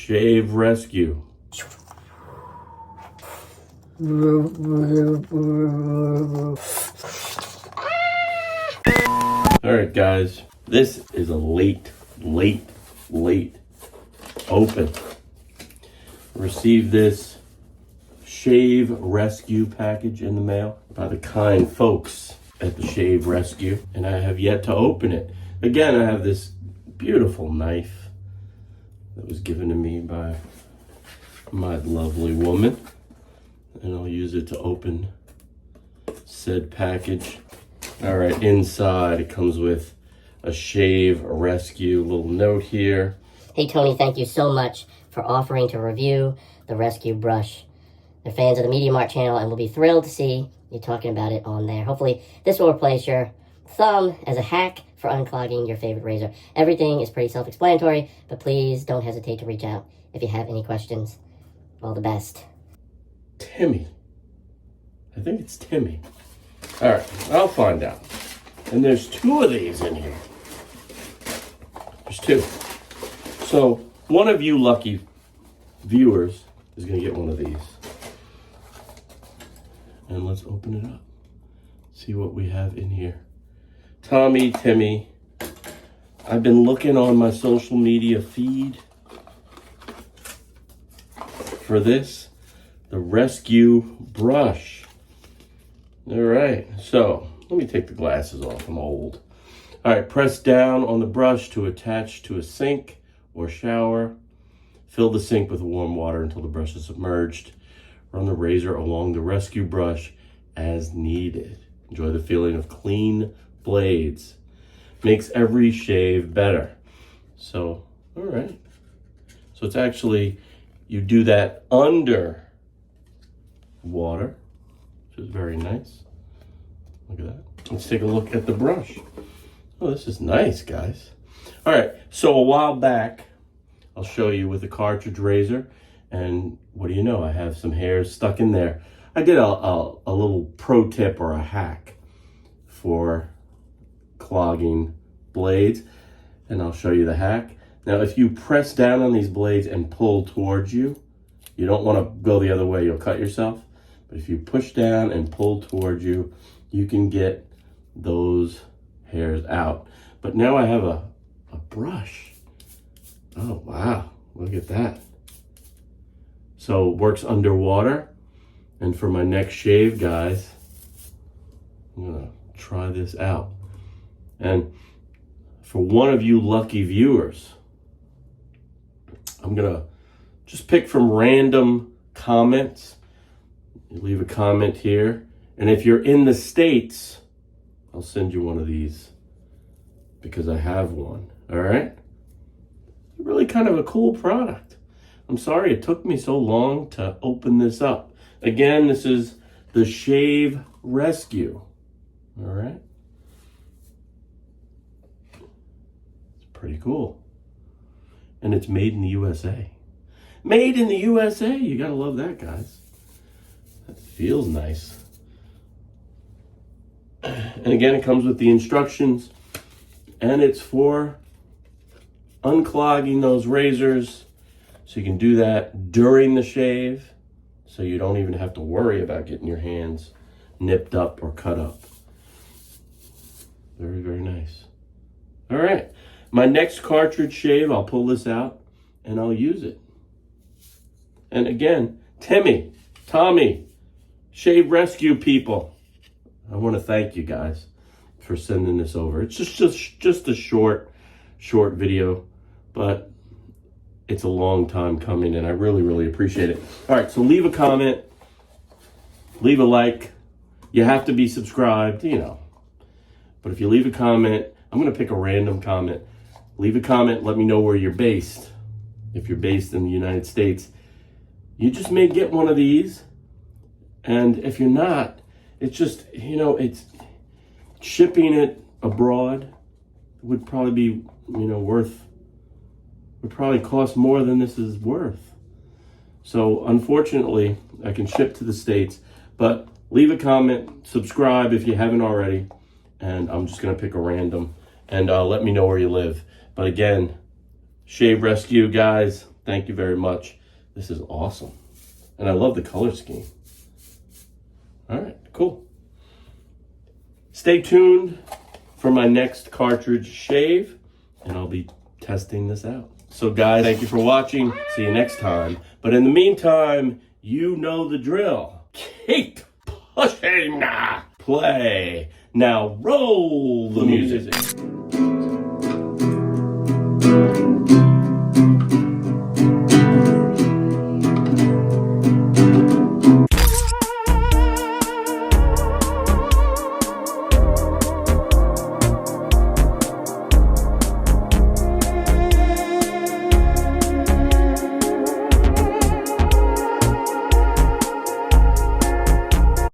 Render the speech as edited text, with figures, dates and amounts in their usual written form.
Shave Rescue. Alright guys, this is a late open. Received this Shave Rescue package in the mail by the kind folks at the Shave Rescue, and I have yet to open it. Again, I have this beautiful knife that was given to me by my lovely woman, and I'll use it to open said package. All right, inside it comes with a Shave Rescue little note here. Hey Tony, thank you so much for offering to review the Rescue brush. They're fans of the Media Mart channel and will be thrilled to see you talking about it on there. Hopefully this will replace your thumb as a hack for unclogging your favorite razor. Everything is pretty self-explanatory, but please don't hesitate to reach out if you have any questions. All the best. Timmy. I think it's Timmy. All right, I'll find out. And there's two of these in here. There's two. So one of you lucky viewers is going to get one of these. And let's open it up. See what we have in here. Tommy, Timmy. I've been looking on my social media feed for this, the Rescue brush. All right, so let me take the glasses off, I'm old. All right, press down on the brush to attach to a sink or shower. Fill the sink with warm water until the brush is submerged. Run the razor along the Rescue brush as needed. Enjoy the feeling of clean blades. Makes every shave better. So, all right. So it's actually, you do that under water, which is very nice. Look at that. Let's take a look at the brush. Oh, this is nice, guys. All right, so a while back, I'll show you with a cartridge razor, and what do you know? I have some hairs stuck in there. I did a little pro tip or a hack for clogging blades, and I'll show you the hack. Now, if you press down on these blades and pull towards you, you don't want to go the other way, you'll cut yourself. But if you push down and pull towards you, you can get those hairs out. But now I have a brush. Oh, wow, look at that. So it works underwater. And for my next shave, guys, I'm gonna try this out. And for one of you lucky viewers, I'm gonna just pick from random comments. You leave a comment here. And if you're in the States, I'll send you one of these because I have one, all right? Really kind of a cool product. I'm sorry it took me so long to open this up. Again, this is the Shave Rescue, all right? It's pretty cool. And it's made in the USA. Made in the USA, you gotta love that, guys. That feels nice. And again, it comes with the instructions, and it's for unclogging those razors, so you can do that during the shave, so you don't even have to worry about getting your hands nipped up or cut up. Very, very nice. All right, my next cartridge shave, I'll pull this out and I'll use it. And again, Timmy, Tommy, Shave Rescue people, I want to thank you guys for sending this over. It's just a short video, but it's a long time coming, and I really, really appreciate it. All right, so leave a comment, leave a like. You have to be subscribed, you know. But if you leave a comment, I'm going to pick a random comment. Leave a comment, let me know where you're based. If you're based in the United States, you just may get one of these. And if you're not, it's just, you know, it's shipping it abroad would probably be, you know, would probably cost more than this is worth. So unfortunately, I can ship to the States, but leave a comment, subscribe if you haven't already, and I'm just gonna pick a random, and let me know where you live. But again, Shave Rescue guys, Thank you very much. This is awesome. And I love the color scheme. All right, cool. Stay tuned for my next cartridge shave, and I'll be testing this out. So guys, thank you for watching. See you next time. But in the meantime, you know the drill. Keep pushing. Play. Now roll the music.